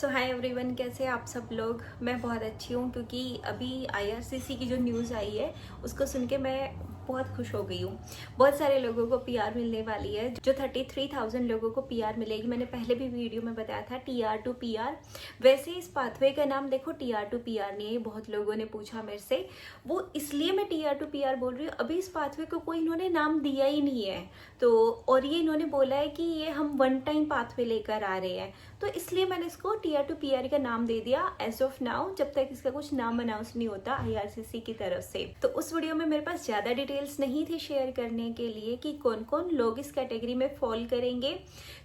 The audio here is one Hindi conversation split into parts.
तो हाय एवरीवन, कैसे हैं आप सब लोग। मैं बहुत अच्छी हूँ क्योंकि अभी आईआरसीसी की जो न्यूज़ आई है उसको सुन के मैं बहुत खुश हो गई हूँ। बहुत सारे लोगों को पीआर मिलने वाली है, जो 33,000 लोगों को पीआर मिलेगी। मैंने पहले भी वीडियो में बताया था टीआर टू पीआर। वैसे इस पाथवे का नाम देखो टीआर टू पीआर नहीं है। बहुत लोगों ने पूछा मेरे से, वो इसलिए मैं टीआर टू पीआर बोल रही हूँ, अभी इस पाथवे को कोई इन्होंने नाम दिया ही नहीं है। तो और ये इन्होंने बोला है कि ये हम वन टाइम पाथवे लेकर आ रहे हैं, तो इसलिए मैंने इसको टीआर टू पीआर का नाम दे दिया एज ऑफ नाउ, जब तक इसका कुछ नाम अनाउंस नहीं होता आईआरसीसी की तरफ से। तो उस वीडियो में मेरे पास ज्यादा डिटेल्स नहीं थी शेयर करने के लिए कि कौन कौन लोग इस कैटेगरी में फॉल करेंगे।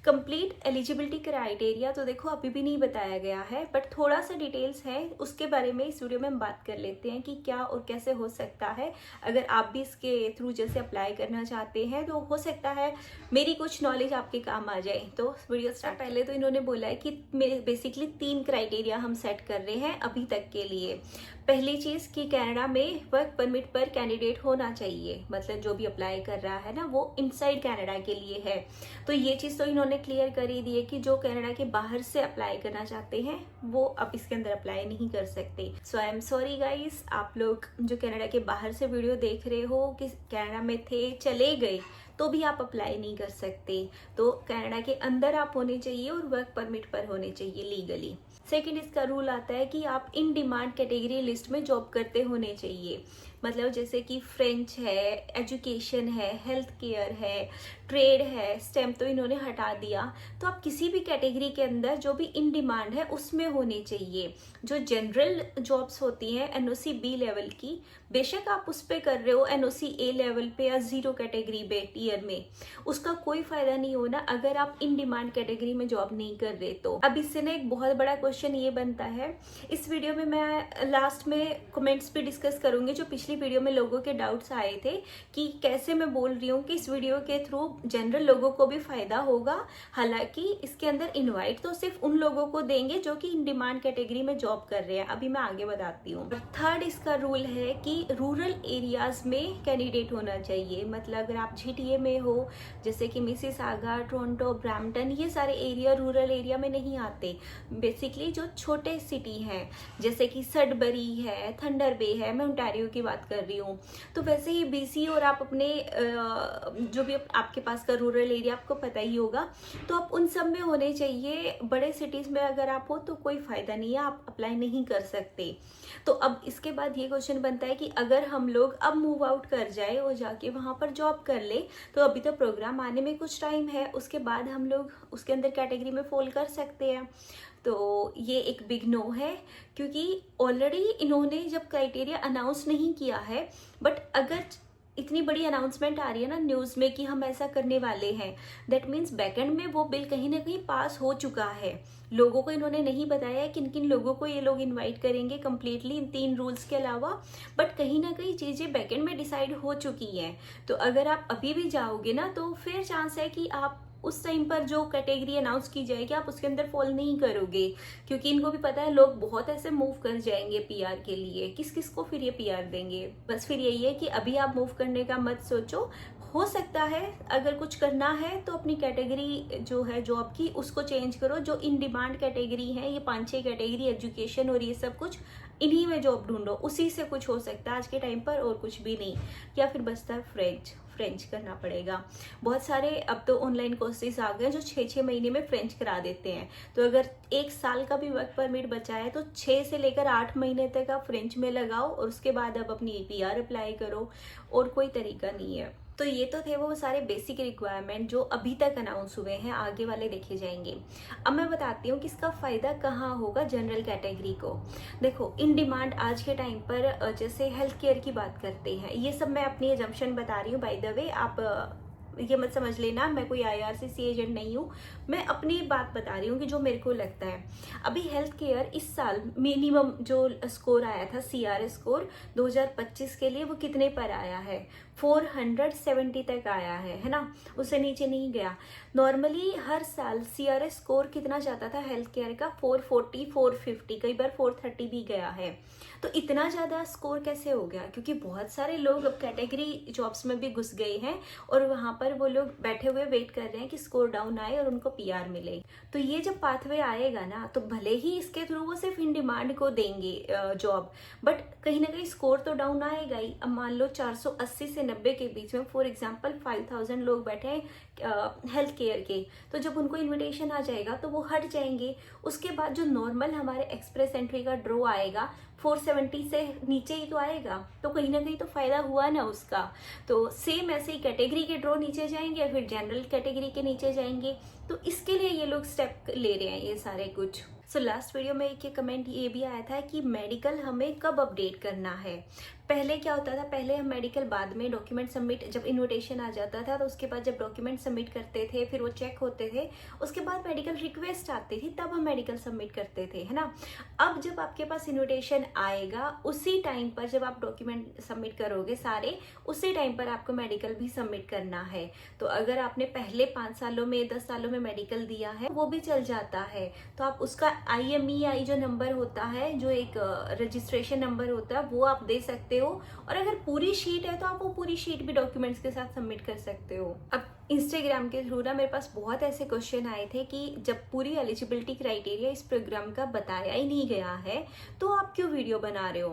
कंप्लीट एलिजिबिलिटी क्राइटेरिया तो देखो अभी भी नहीं बताया गया है, बट थोड़ा सा डिटेल्स है उसके बारे में इस वीडियो में हम बात कर लेते हैं कि क्या और कैसे हो सकता है। अगर आप भी इसके थ्रू जैसे अप्लाई करना चाहते हैं तो हो सकता है मेरी कुछ नॉलेज आपके काम आ जाए। तो वीडियो स्टार्ट पहले तो इन्होंने बोला है कि बेसिकली 3 क्राइटेरिया हम सेट कर रहे हैं अभी तक के लिए। पहली चीज कि कनाडा में वर्क परमिट पर कैंडिडेट होना चाहिए, मतलब जो भी अप्लाई कर रहा है ना वो इनसाइड कनाडा के लिए है। तो ये चीज तो इन्होंने क्लियर कर ही दी है कि जो कनाडा के बाहर से अप्लाई करना चाहते हैं वो अब इसके अंदर अप्लाई नहीं कर सकते। सो आई एम सॉरी गाइस, आप लोग जो कनाडा के बाहर से वीडियो देख रहे हो कि कनाडा में थे चले गए तो भी आप अप्लाई नहीं कर सकते। तो कनाडा के अंदर आप होने चाहिए और वर्क परमिट पर होने चाहिए लीगली। सेकंड इसका रूल आता है कि आप इन डिमांड कैटेगरी लिस्ट में जॉब करते होने चाहिए, मतलब जैसे कि फ्रेंच है, एजुकेशन है, हेल्थ केयर है, ट्रेड है, स्टेम तो इन्होंने हटा दिया। तो आप किसी भी कैटेगरी के अंदर जो भी इन डिमांड है उसमें होने चाहिए। जो जनरल जॉब्स होती हैं एनओसी बी लेवल की, बेशक आप उस पे कर रहे हो एनओसी ए लेवल पे या 0 कैटेगरी पे ईयर में, उसका कोई फायदा नहीं होना अगर आप इन डिमांड कैटेगरी में जॉब नहीं कर रहे। तो अब इससे ना एक बहुत बड़ा क्वेश्चन ये बनता है, इस वीडियो में मैं लास्ट में कमेंट्स पे डिस्कस करूंगी जो पिछली वीडियो में लोगों के डाउट्स आए थे कि कैसे मैं बोल रही हूँ कि इस वीडियो के थ्रू जनरल लोगों को भी फायदा होगा। हालांकि इसके अंदर इनवाइट तो सिर्फ उन लोगों को देंगे जो कि इन डिमांड कैटेगरी में जॉब कर रहे हैं। अभी मैं आगे बताती हूँ। थर्ड इसका रूल है कि रूरल एरियाज में कैंडिडेट होना चाहिए, मतलब अगर आप जीटीए में हो जैसे कि मिसिसागा, टोरंटो, ब्रैम्पटन, ये सारे एरिया रूरल एरिया में नहीं आते। बेसिकली जो छोटे सिटी हैं जैसे कि सडबरी है, थंडर बे है, मैं ओंटारियो की बात कर रही हूँ। तो वैसे ही बीसी और आप अपने जो भी आपके पास का रूरल एरिया आपको पता ही होगा, तो आप उन सब में होने चाहिए। बड़े सिटीज में अगर आप हो तो कोई फायदा नहीं है, आप अप्लाई नहीं कर सकते। तो अब इसके बाद ये क्वेश्चन बनता है कि अगर हम लोग अब मूव आउट कर जाए और जाके वहां पर जॉब कर ले, तो अभी तो प्रोग्राम आने में कुछ टाइम है, उसके बाद हम लोग उसके अंदर कैटेगरी में फॉल कर सकते हैं। तो ये एक बिग नो है, क्योंकि ऑलरेडी इन्होंने जब क्राइटेरिया अनाउंस नहीं किया है, बट अगर इतनी बड़ी अनाउंसमेंट आ रही है ना न्यूज में कि हम ऐसा करने वाले हैं, दैट मीन्स बैकएंड में वो बिल कहीं ना कहीं पास हो चुका है। लोगों को इन्होंने नहीं बताया है किन किन लोगों को ये लोग इनवाइट करेंगे कंप्लीटली इन 3 रूल्स के अलावा, बट कहीं ना कहीं चीजें बैकएंड में डिसाइड हो चुकी हैं। तो अगर आप अभी भी जाओगे ना तो फिर चांस है कि आप उस टाइम पर जो कैटेगरी अनाउंस की जाएगी आप उसके अंदर फॉल नहीं करोगे, क्योंकि इनको भी पता है लोग बहुत ऐसे मूव कर जाएंगे पीआर के लिए। किस किस को फिर ये पीआर देंगे। बस फिर यही है कि अभी आप मूव करने का मत सोचो। हो सकता है अगर कुछ करना है तो अपनी कैटेगरी जो है जॉब की उसको चेंज करो। जो इन डिमांड कैटेगरी है ये 5-6 कैटेगरी, एजुकेशन और ये सब कुछ, इन्हीं में जॉब ढूंढो, उसी से कुछ हो सकता है आज के टाइम पर, और कुछ भी नहीं। या फिर बचता है फ्रेंच करना पड़ेगा। बहुत सारे अब तो ऑनलाइन कोर्सेज आ गए जो 6-6 महीने में फ्रेंच करा देते हैं। तो अगर 1 साल का भी वर्क परमिट बचा है तो 6 से लेकर 8 महीने तक आप फ्रेंच में लगाओ और उसके बाद आप अपनी पीआर अप्लाई करो, और कोई तरीका नहीं है। तो ये तो थे वो सारे बेसिक रिक्वायरमेंट जो अभी तक अनाउंस हुए हैं, आगे वाले देखे जाएंगे। अब मैं बताती हूँ कि इसका फायदा कहाँ होगा जनरल कैटेगरी को। देखो इन डिमांड आज के टाइम पर जैसे हेल्थ केयर की बात करते हैं, ये सब मैं अपनी एजम्पशन बता रही हूँ बाय द वे, आप ये मत समझ लेना मैं कोई आईआरसीसी एजेंट नहीं हूँ, मैं अपनी बात बता रही हूँ कि जो मेरे को लगता है। अभी हेल्थ केयर इस साल मिनिमम जो स्कोर आया था सीआरएस स्कोर 2025 के लिए, वो कितने पर आया है, 470 तक आया है ना, उससे नीचे नहीं गया। नॉर्मली हर साल सीआरएस स्कोर कितना जाता था हेल्थ केयर का, 440 450, कई बार 430 भी गया है। तो इतना ज़्यादा स्कोर कैसे हो गया? क्योंकि बहुत सारे लोग अब कैटेगरी जॉब्स में भी घुस गए हैं और वहाँ पर वो लोग बैठे हुए वेट कर रहे हैं कि स्कोर डाउन आए और उनको पीआर मिले। तो ये जब पाथवे आएगा ना, तो भले ही इसके थ्रू वो सिर्फ इन डिमांड को देंगे जॉब, बट कहीं ना कहीं स्कोर तो डाउन आएगा ही। अब मान लो 480 से 90 के बीच में फॉर एग्जांपल 5000 लोग बैठे हैं हेल्थ केयर के, तो जब उनको इनविटेशन आ जाएगा तो वो हट जाएंगे। उसके बाद जो नॉर्मल हमारे एक्सप्रेस एंट्री का ड्रॉ आएगा 470 से नीचे ही तो आएगा, तो कहीं ना कहीं तो फायदा हुआ ना उसका। तो सेम ऐसे ही कैटेगरी के ड्रॉ नीचे जाएंगे, फिर जनरल कैटेगरी के नीचे जाएंगे। तो इसके लिए ये लोग स्टेप ले रहे हैं ये सारे कुछ। सो लास्ट वीडियो में एक कमेंट ये भी आया था कि मेडिकल हमें कब अपडेट करना है। पहले क्या होता था, पहले हम मेडिकल बाद में डॉक्यूमेंट सबमिट, जब इनविटेशन आ जाता था तो उसके बाद जब डॉक्यूमेंट सबमिट करते थे फिर वो चेक होते थे, उसके बाद मेडिकल रिक्वेस्ट आती थी, तब हम मेडिकल सबमिट करते थे, है ना। अब जब आपके पास इनविटेशन आएगा उसी टाइम पर जब आप डॉक्यूमेंट सबमिट करोगे सारे, उसी टाइम पर आपको मेडिकल भी सबमिट करना है। तो अगर आपने पहले 5 सालों में 10 सालों में मेडिकल दिया है वो भी चल जाता है। तो आप उसका IMEI जो नंबर होता है, जो एक रजिस्ट्रेशन नंबर होता है, वो आप दे सकते हो। और अगर पूरी शीट है तो आप वो पूरी शीट भी डॉक्यूमेंट्स के साथ सबमिट कर सकते हो। अब इंस्टाग्राम के थ्रू ना मेरे पास बहुत ऐसे क्वेश्चन आए थे कि जब पूरी एलिजिबिलिटी क्राइटेरिया इस प्रोग्राम का बताया ही नहीं गया है तो आप क्यों वीडियो बना रहे हो।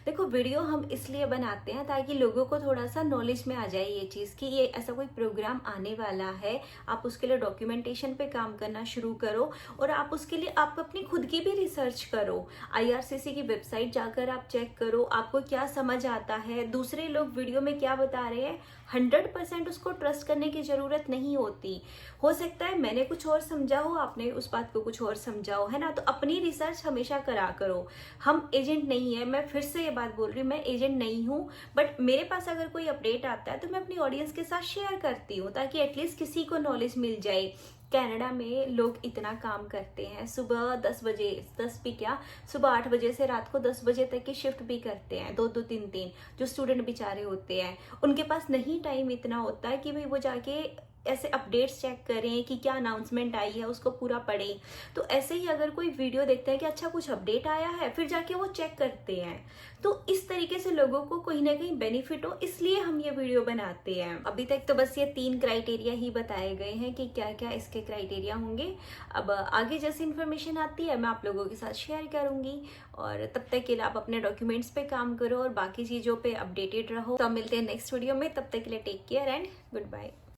देखो, वीडियो हम इसलिए बनाते हैं ताकि लोगों को थोड़ा सा नॉलेज में आ जाए ये चीज़ कि ये ऐसा कोई प्रोग्राम आने वाला है। आप उसके लिए डॉक्यूमेंटेशन पे काम करना शुरू करो और आप उसके लिए आप अपनी खुद की भी रिसर्च करो। IRCC की वेबसाइट जाकर आप चेक करो आपको क्या समझ आता है, दूसरे लोग वीडियो में क्या बता रहे हैं। 100% उसको ट्रस्ट करने की जरूरत नहीं होती। हो सकता है मैंने कुछ और समझा हो, आपने उस बात को कुछ और समझा हो, है ना। तो अपनी रिसर्च हमेशा करा करो। हम एजेंट नहीं है, मैं फिर से ये बात बोल रही हूँ, मैं एजेंट नहीं हूँ, बट मेरे पास अगर कोई अपडेट आता है तो मैं अपनी ऑडियंस के साथ शेयर करती हूँ ताकि एटलीस्ट किसी को नॉलेज मिल जाए। कनाडा में लोग इतना काम करते हैं, सुबह 10 बजे, 10 भी क्या, सुबह 8 बजे से रात को 10 बजे तक की शिफ्ट भी करते हैं, 2-2 3-3। जो स्टूडेंट बेचारे होते हैं उनके पास नहीं टाइम इतना होता है कि भाई वो जाके ऐसे अपडेट्स चेक करें कि क्या अनाउंसमेंट आई है उसको पूरा पढ़ें। तो ऐसे ही अगर कोई वीडियो देखते हैं कि अच्छा कुछ अपडेट आया है, फिर जाके वो चेक करते हैं। तो इस तरीके से लोगों को कहीं ना कहीं बेनिफिट हो, इसलिए हम ये वीडियो बनाते हैं। अभी तक तो बस ये 3 क्राइटेरिया ही बताए गए हैं कि क्या क्या इसके क्राइटेरिया होंगे। अब आगे जैसी इन्फॉर्मेशन आती है मैं आप लोगों के साथ शेयर करूंगी। और तब तक के लिए आप अपने डॉक्यूमेंट्स पे काम करो और बाकी चीज़ों पे अपडेटेड रहो। तो मिलते हैं नेक्स्ट वीडियो में, तब तक के लिए take care and good bye.